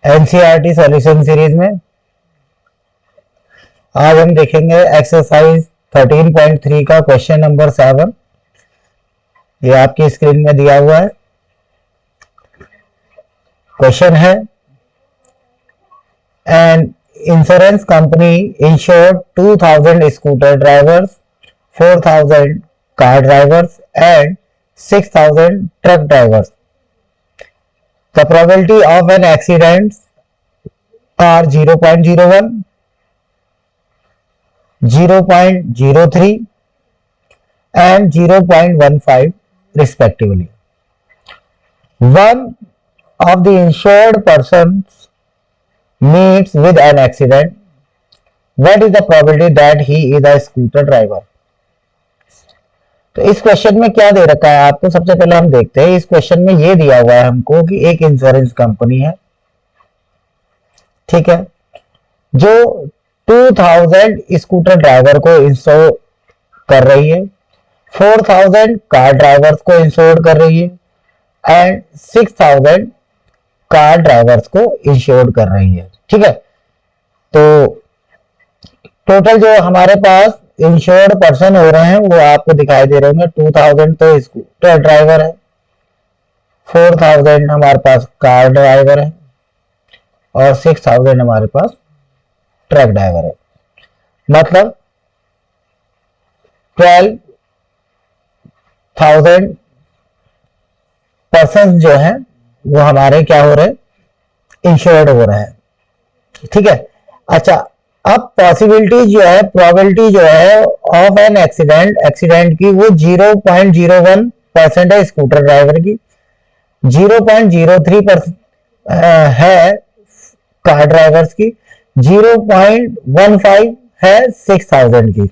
NCERT solution series में आज हम देखेंगे एक्सरसाइज 13.3 का क्वेश्चन नंबर 7। ये आपकी स्क्रीन में दिया हुआ है। क्वेश्चन है, an insurance company insured 2000 scooter drivers, 4000 car drivers and 6000 truck drivers. The probability of an accident are 0.01, 0.03 and 0.15 respectively. One of the insured persons meets with an accident. What is the probability that he is a scooter driver? तो इस question में क्या दे रखा है आपको, सबसे पहले हम देखते हैं। इस क्वेश्चन में ये दिया हुआ है हमको कि एक इंश्योरेंस कंपनी है, ठीक है, जो 2000 स्कूटर ड्राइवर को इंश्योर कर रही है, 4000 कार ड्राइवर्स को इंश्योर कर रही है एंड 6000 कार ड्राइवर्स को इंश्योर कर रही है, ठीक है। तो टोटल जो हमारे पास इंश्योर्ड पर्सन हो रहे हैं वो आपको दिखाई दे रहे होंगे। 2000 तो स्कूटर ड्राइवर है, 4000 हमारे पास कार ड्राइवर है और 6000 हमारे पास ट्रक ड्राइवर है। मतलब 12,000 पर्सन जो है वो हमारे क्या हो रहे हैं, इंश्योर्ड हो रहे हैं, ठीक है। अच्छा, अब पॉसिबिलिटी जो है, प्रोबेबिलिटी जो है ऑफ एन एक्सीडेंट की वो 0.01% है स्कूटर ड्राइवर की, 0.03% है कार ड्राइवर्स की, 0.15 है 6000 की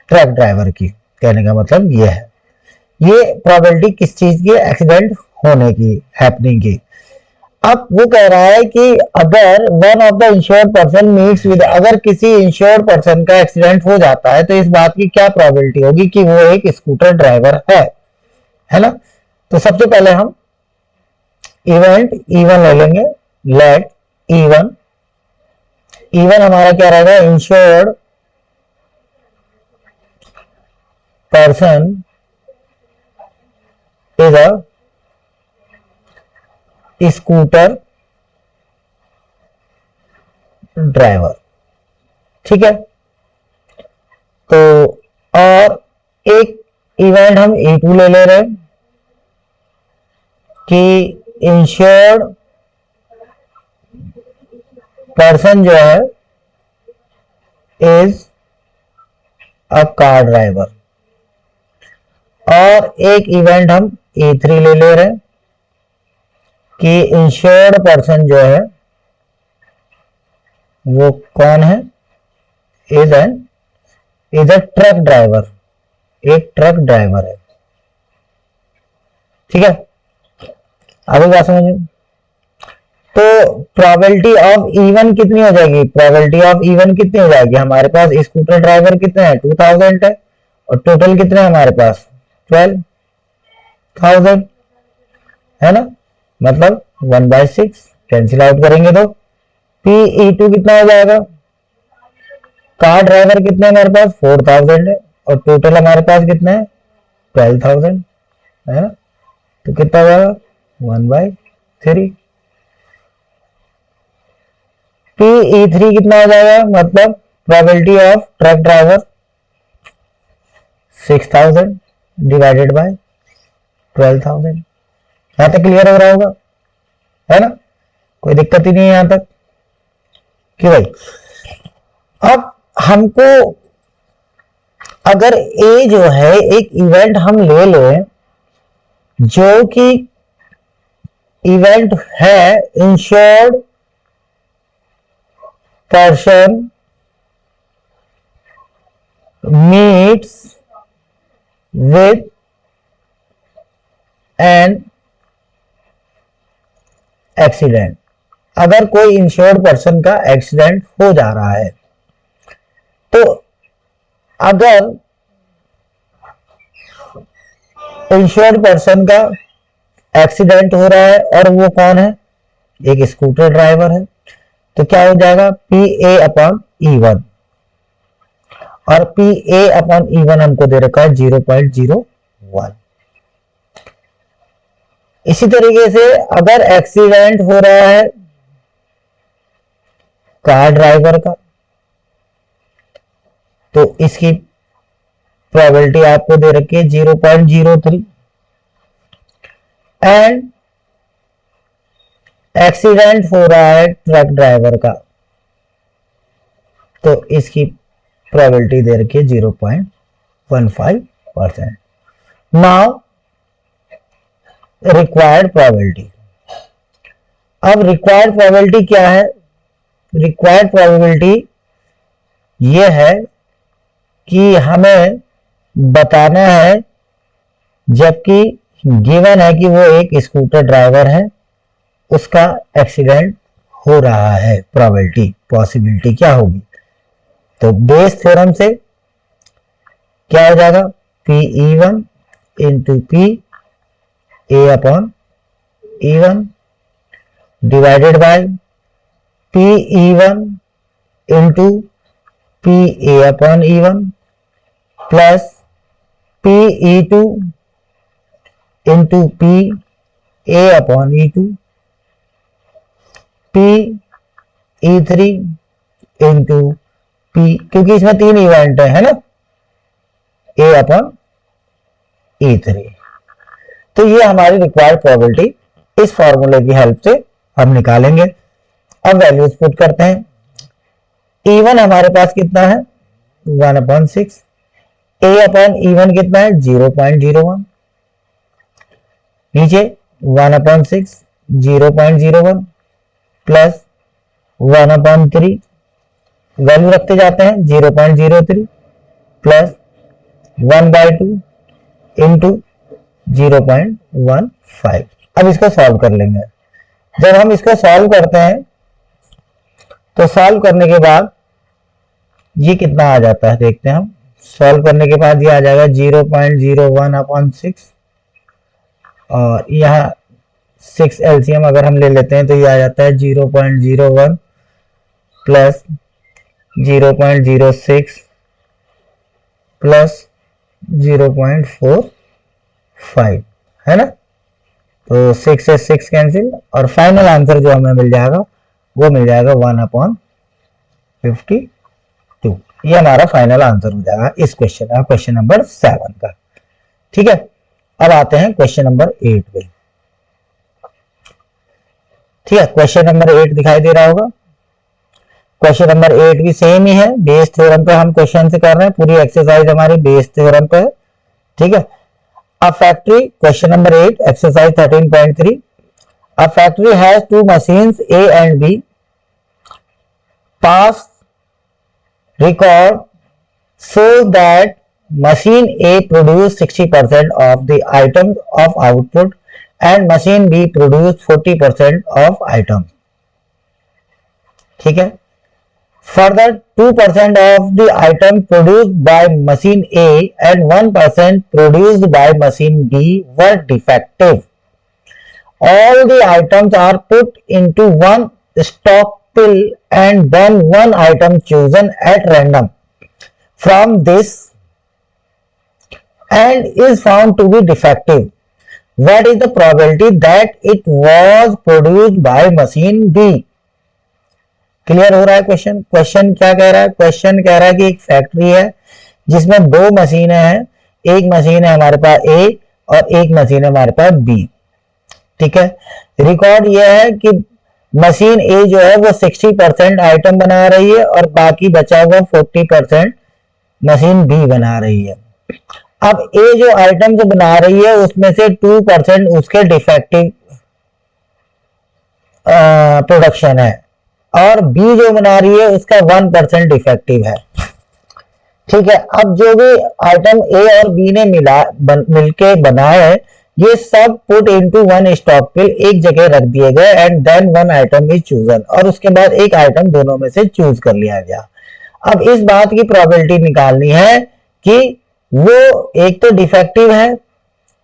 ट्रक ड्राइवर की। कहने का मतलब ये है, ये प्रोबेबिलिटी किस चीज की, एक्सीडेंट होने की, हैपनिंग की। अब वो कह रहा है कि अगर one of the insured person meets with, अगर किसी इंश्योर्ड पर्सन का एक्सीडेंट हो जाता है तो इस बात की क्या प्रोबेबिलिटी होगी कि वो एक स्कूटर ड्राइवर है ना। तो सबसे पहले हम इवेंट E1 ले लेंगे। लेट E1 हमारा क्या रहेगा, insured person is a scooter driver, ठीक है। तो और एक इवेंट हम E2 ले ले रहे हैं कि इंश्योर्ड पर्सन जो है इज अ कार ड्राइवर, और एक इवेंट हम E3 ले ले रहे हैं कि इंश्योर्ड पर्सन जो है वो कौन है, इज अ ट्रक ड्राइवर, एक ट्रक ड्राइवर है, ठीक है। अभी बात समझिए। तो प्रोबेबिलिटी ऑफ E1 कितनी हो जाएगी, प्रोबेबिलिटी ऑफ E1 कितनी हो जाएगी, हमारे पास स्कूटर ड्राइवर कितने हैं, 2000 है, और टोटल कितने हैं हमारे पास, 12,000 है ना। मतलब 1/6 कैंसिल आउट करेंगे तो PE2 कितना हो जाएगा, कार ड्राइवर कितने हमारे पास 4000 है और टोटल हमारे पास कितने हैं 12,000 है ना। तो कितना हो जाएगा 1/3। PE3 कितना हो जाएगा, मतलब probability of truck driver 6000 divided by 12,000। यहां तक क्लियर हो रहा होगा, है ना, कोई दिक्कत ही नहीं है यहां तक कि भाई। अब हमको अगर ए जो है एक इवेंट हम ले लें जो कि इवेंट है insured person meets with an accident, अगर कोई इंश्योर्ड पर्सन का एक्सीडेंट हो जा रहा है, तो अगर इंश्योर्ड पर्सन का एक्सीडेंट हो रहा है और वो कौन है, एक स्कूटर ड्राइवर है, तो क्या हो जाएगा पी ए अपॉन ई1, और पी ए अपॉन ई1 हमको दे रखा है 0.01। इसी तरीके से अगर एक्सीडेंट हो रहा है कार ड्राइवर का, तो इसकी प्रोबेबिलिटी आपको दे रखी है 0.03, एंड एक्सीडेंट हो रहा है ट्रक ड्राइवर का, तो इसकी प्रोबेबिलिटी दे रखी है 0.15%। Now required probability. अब रिक्वायर्ड प्रोबेबिलिटी क्या है? रिक्वायर्ड प्रोबेबिलिटी ये है कि हमें बताना है, जबकि गिवन है कि वो एक स्कूटर ड्राइवर है, उसका एक्सीडेंट हो रहा है, प्रोबेबिलिटी पॉसिबिलिटी क्या होगी? तो बेस थ्योरम से क्या हो जाएगा? P E one into P A upon E one divided by P E one into P A upon E one plus P E two into P A upon E two, P E three into P, क्योंकि इसमें 3 event है ना, ए upon ई three. तो ये हमारी required probability इस फॉर्मूले की हेल्प से हम निकालेंगे। अब वैल्यूज पुट करते हैं। E1 हमारे पास कितना है? 1/6। ए अपॉन E1 कितना है? 0.01। नीचे 1/6 0.01 प्लस 1/3, वैल्यू रखते जाते हैं 0.03 प्लस 1/2 इंटू 0.15। अब इसको सॉल्व कर लेंगे। जब हम इसको सॉल्व करते हैं तो सॉल्व करने के बाद ये कितना आ जाता है देखते हैं हम। सॉल्व करने के बाद ये आ जाएगा 0.01/6, और यहाँ 6 एलसीएम अगर हम ले लेते हैं तो ये आ जाता है 0.01 प्लस 0.06 प्लस 0.45, है ना। तो 6 से 6 कैंसिल, और फाइनल आंसर जो हमें मिल जाएगा वो मिल जाएगा 1/52। ये हमारा फाइनल आंसर हो जाएगा इस क्वेश्चन का, क्वेश्चन नंबर 7 का। ठीक है, अब आते हैं क्वेश्चन नंबर 8 पे। ठीक है, क्वेश्चन नंबर 8 दिखाई दे रहा होगा। क्वेश्चन नंबर 8 भी सेम ही है, बेस थ्योरम पे हम क्वेश्चन से कर रहे हैं। पूरी एक्सरसाइज हमारी बेस थ्योरम पे है। ठीक है, a factory, question number 8 exercise 13.3। A factory has 2 machines A and B. Past record shows that machine A produced 60% of the items of output and machine B produced 40% of items. ठीक है, further 2% of the items produced by machine A and 1% produced by machine B were defective. All the items are put into one stock pill and then one item chosen at random from this and is found to be defective. What is the probability that it was produced by machine B? Clear हो रहा है question? Question क्या कह रहा है? Question कह रहा है कि एक फैक्ट्री है जिसमें 2 मशीनें हैं। एक मशीन है हमारे पास A और एक मशीन है हमारे पास B। ठीक है, रिकॉर्ड यह है कि मशीन A जो है वो 60% आइटम बना रही है और बाकी बचा हुआ 40% मशीन B बना रही है। अब A जो आइटम जो बना रही है उसमें से 2% उसके डिफेक्टिव प्रोडक्शन है, और B जो बना रही है उसका 1% डिफेक्टिव है। ठीक है, अब जो भी आइटम A और B ने मिलके बनाए, ये सब put into one stockpile, एक जगह रख दिए गए, and then one item is chosen, और उसके बाद एक आइटम दोनों में से चूज कर लिया गया। अब इस बात की प्रोबेबिलिटी निकालनी है कि वो एक तो डिफेक्टिव है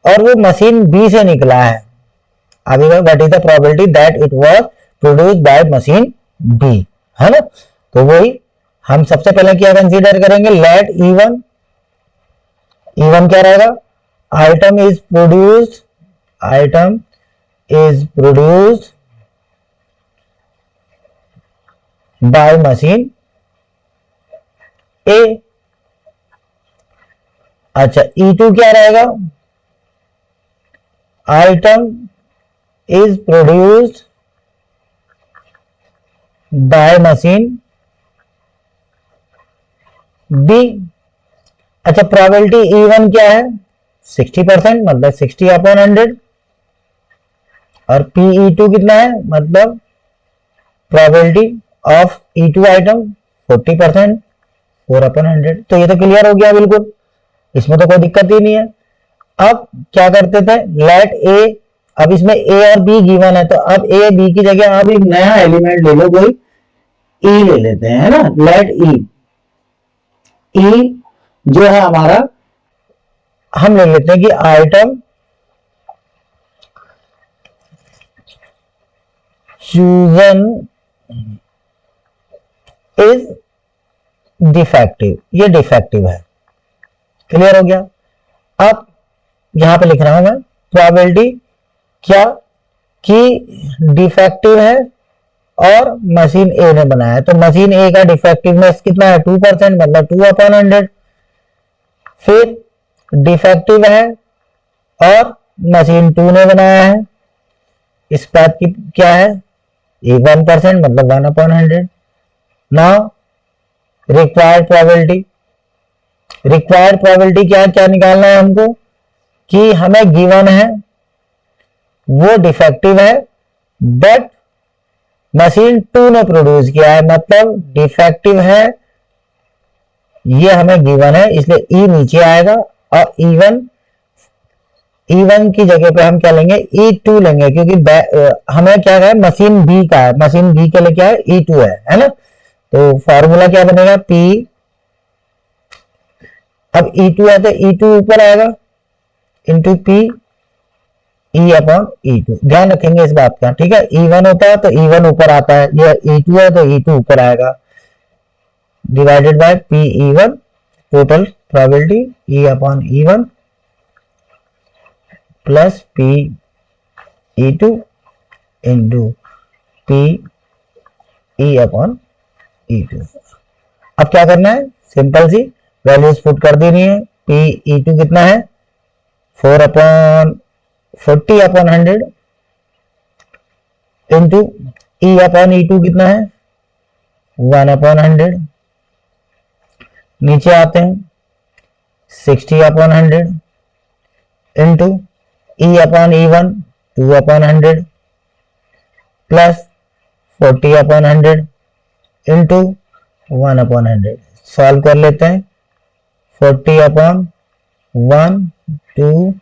और वो मशीन बी से निकला है। अभी what is the probability that it was produce by machine B, है ना। तो वही हम सबसे पहले क्या कंसीडर करेंगे, लेट E1, E1 क्या रहेगा, item is produced by machine A. अच्छा, E2 क्या रहेगा, item is produced by machine B. अच्छा, प्रोबेबिलिटी E1 क्या है, 60%, मतलब 60/100, और PE2 कितना है, मतलब प्रोबेबिलिटी ऑफ E2 आइटम 40%, 4/100। तो ये तो क्लियर हो गया बिल्कुल, इसमें तो कोई दिक्कत ही नहीं है। अब क्या करते थे, लेट ए, अब इसमें ए और बी गिवन है, तो अब ए बी की जगह आप एक नया एलिमेंट ले लो, कोई ई ले लेते हैं, है ना। लेट ई जो है हमारा, हम ले लेते हैं कि आइटम चूजन इज डिफेक्टिव, ये डिफेक्टिव है, क्लियर हो गया। अब यहां पे लिख रहा हूं मैं प्रोबेबिलिटी क्या, कि डिफेक्टिव है और मशीन ए ने बनाया है, तो मशीन ए का डिफेक्टिवनेस कितना है, 2%, मतलब 2/100। फिर डिफेक्टिव है और मशीन 2 ने बनाया है, इस बात की क्या है, 1%, मतलब 1/100। नाउ रिक्वायर्ड प्रोबेबिलिटी क्या क्या निकालना है हमको, कि हमें गिवन है वो डिफेक्टिव है बट मशीन 2 ने प्रोड्यूस किया है, मतलब डिफेक्टिव है, ये हमें गिवन है, इसलिए ई नीचे आएगा, और E1 की जगह पे हम क्या लेंगे, E2 लेंगे, क्योंकि हमें क्या है, मशीन बी का है, मशीन बी के लिए क्या है, E2 है ना। तो फॉर्मूला क्या बनेगा, P, अब E2 है तो E2 ऊपर आएगा इंटू P E/E2, ध्यान रखेंगे इस बात का, ठीक है। E1 होता है तो E1 ऊपर आता है, ये E2 है तो E2 ऊपर आएगा, divided by PE1, total probability E/E1 plus PE2 into PE/E2। अब क्या करना है, सिंपल सी वैल्यूज पुट कर देनी है। PE2 कितना है, 40/100 इंटू E/E2 कितना है, 1/100। नीचे आते हैं, 60/100 into E/E1 2/100 plus 40/100 into 1/100। Solve कर लेते हैं, 40/1 टू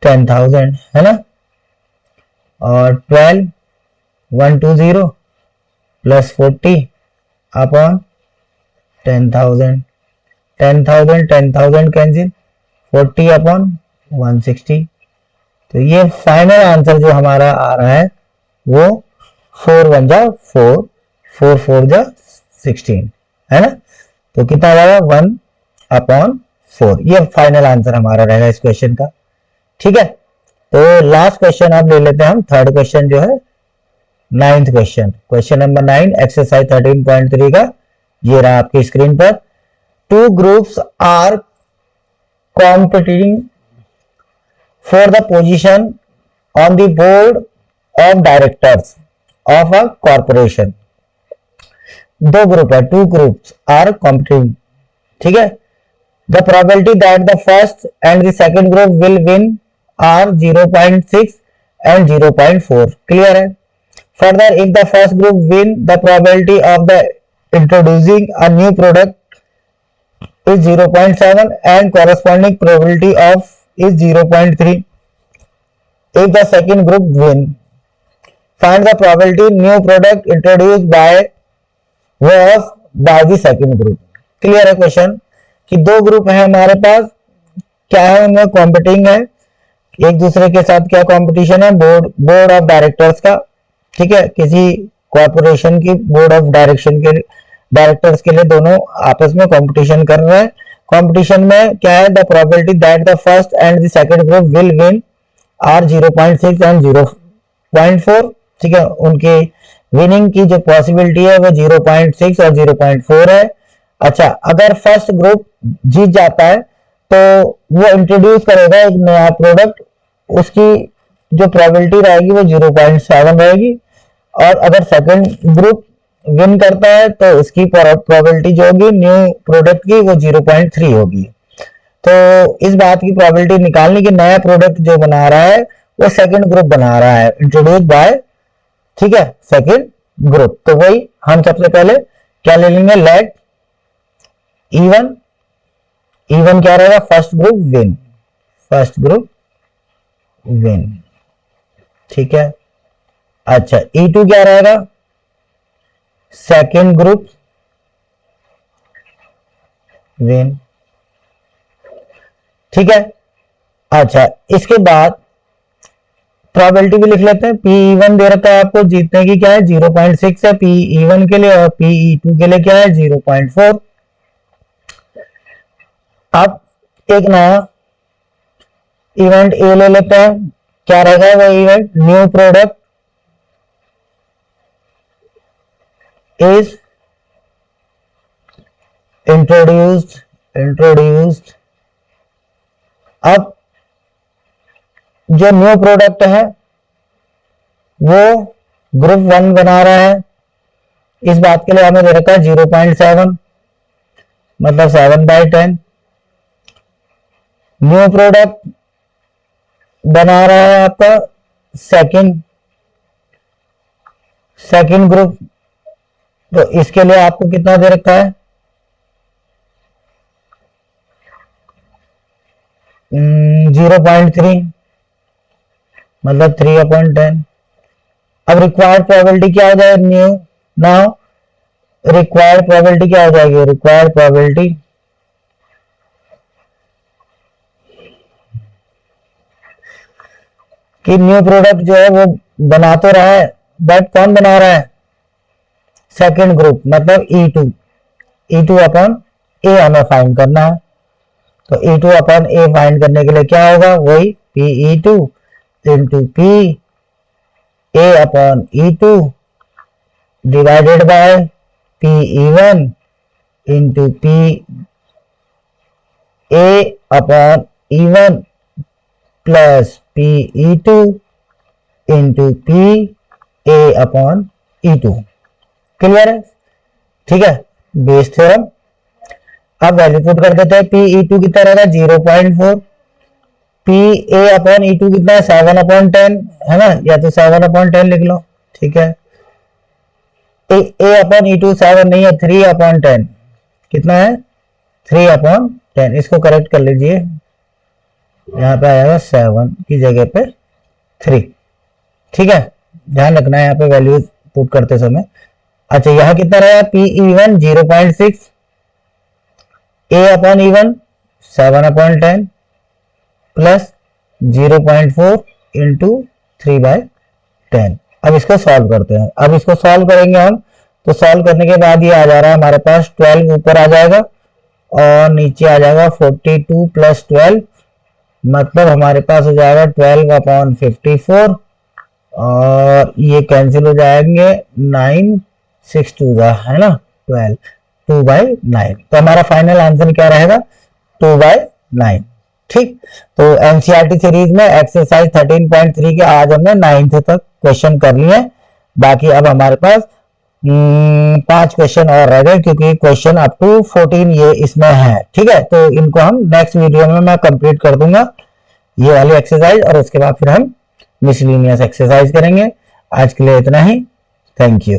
10,000, है ना, और 12/120 प्लस 40/10,000, 10,000 कैंसिल, 40/160। तो ये फाइनल आंसर जो हमारा आ रहा है वो 4 1 जा 4, 4 4 जा 16, है ना। तो कितना आएगा, 1/4। ये फाइनल आंसर हमारा रहेगा इस क्वेश्चन का, ठीक है। तो लास्ट क्वेश्चन आप ले लेते हैं हम, थर्ड क्वेश्चन जो है, 9th question, question number 9 exercise 13.3 का, ये रहा आपकी स्क्रीन पर। Two groups are competing for the position on the board of directors of a corporation। दो ग्रुप है, टू ग्रुप्स आर competing, ठीक है। The probability that the first and the second group will win are 0.6 and 0.4, clear है। Further, if the first group win, the probability of the introducing a new product is 0.7 and corresponding probability of is 0.3 if the second group win। Find the probability new product introduced by was by the second group। Clear है question, कि दो group है हमारे पास, क्या है, उनमें competing है एक दूसरे के साथ, क्या कंपटीशन है, बोर्ड ऑफ डायरेक्टर्स का। ठीक है, किसी कॉर्पोरेशन की बोर्ड ऑफ डायरेक्टर्स के लिए दोनों आपस में कंपटीशन कर रहे हैं। कंपटीशन में क्या है, the probability that the first and the second group will win are 0.6 and 0.4। ठीक है, उनके विनिंग की जो पॉसिबिलिटी है वो 0.6 और 0.4 है। अच्छा, अगर फर्स्ट ग्रुप जीत जाता है तो वो इंट्रोड्यूस करेगा एक नया प्रोडक्ट, उसकी जो प्रोबेबिलिटी रहेगी वो 0.7 रहेगी। और अगर सेकंड ग्रुप विन करता है तो उसकी प्रोबेबिलिटी जो होगी न्यू प्रोडक्ट की वो 0.3 होगी। तो इस बात की प्रोबेबिलिटी निकालने की नया प्रोडक्ट जो बना रहा है वो सेकंड ग्रुप बना रहा है, इंट्रोड्यूस बाय, ठीक है, सेकंड ग्रुप। तो वही हम सबसे पहले क्या ले लेंगे, लेट E1, E1 क्या रहेगा, first group win, first group win, ठीक है। अच्छा, E2 क्या रहेगा, सेकंड ग्रुप विन, ठीक है। अच्छा, इसके बाद प्रोबेबिलिटी भी लिख लेते हैं। PE1 दे रखा है आपको, जीतने की क्या है 0.6 है PE1 के लिए, और PE2 के लिए क्या है 0.4। अब एक नया इवेंट ए ले लेते हैं, क्या रहेगा वो event, new product is introduced. अब जो न्यू प्रोडक्ट है वो ग्रुप 1 बना रहा है, इस बात के लिए हमें दे रखा है 0.7, मतलब 7/10। न्यू प्रोडक्ट बना रहा है आपका सेकंड ग्रुप, तो इसके लिए आपको कितना दे रखा है 0.3, मतलब 3/10। अब रिक्वायर्ड प्रोबेबिलिटी क्या हो जाएगी, न्यू नाउ रिक्वायर्ड प्रोबेबिलिटी क्या हो जाएगी, रिक्वायर्ड प्रोबेबिलिटी कि न्यू प्रोडक्ट जो है वो बना तो रहा है, बट कौन बना रहा है, सेकंड ग्रुप, मतलब E2 अपन ए हमें फाइंड करना है। तो E2 अपन ए फाइंड करने के लिए क्या होगा, वही PE2 into PA/E2 divided by PE1 into PA/E1 plus PE2 into PA/E2। Clear है, ठीक है, बेस थ्योरम। अब वैल्यू पुट कर देते हैं, PE2 कितना रहेगा 0.4, PA/E2 कितना है 7/10 है ना, या तो 7/10 लिख लो, ठीक है। A/E2 7 नहीं है, 3/10 कितना है 3/10, इसको करेक्ट कर लीजिए, यहाँ पे आएगा 7 की जगह पे 3, ठीक है, ध्यान रखना है यहाँ पे वैल्यू पुट करते समय। अच्छा, यहाँ कितना रहेगा PE1 0.6, A/E1 7/10 प्लस 0.4 इंटू 3/10। अब इसको सॉल्व करते हैं, अब इसको सॉल्व करेंगे हम, तो सॉल्व करने के बाद ये आ जा रहा है हमारे पास 12 ऊपर आ जाएगा और नीचे आ जाएगा 42 प्लस 12, मतलब हमारे पास हो जाएगा 12/54, और ये कैंसिल हो जाएंगे 9 6 2 है ना 12, 2/9। तो हमारा फाइनल आंसर क्या रहेगा 2/9। ठीक, तो एनसीईआरटी सीरीज में एक्सरसाइज 13.3 के आज हमने 9th तक क्वेश्चन कर लिए। बाकी अब हमारे पास 5 क्वेश्चन और रह गए, क्योंकि क्वेश्चन अप टू 14 ये इसमें है। ठीक है, तो इनको हम नेक्स्ट वीडियो में मैं कंप्लीट कर दूंगा ये वाली एक्सरसाइज, और उसके बाद फिर हम मिसलिनियस एक्सरसाइज करेंगे। आज के लिए इतना ही, थैंक यू।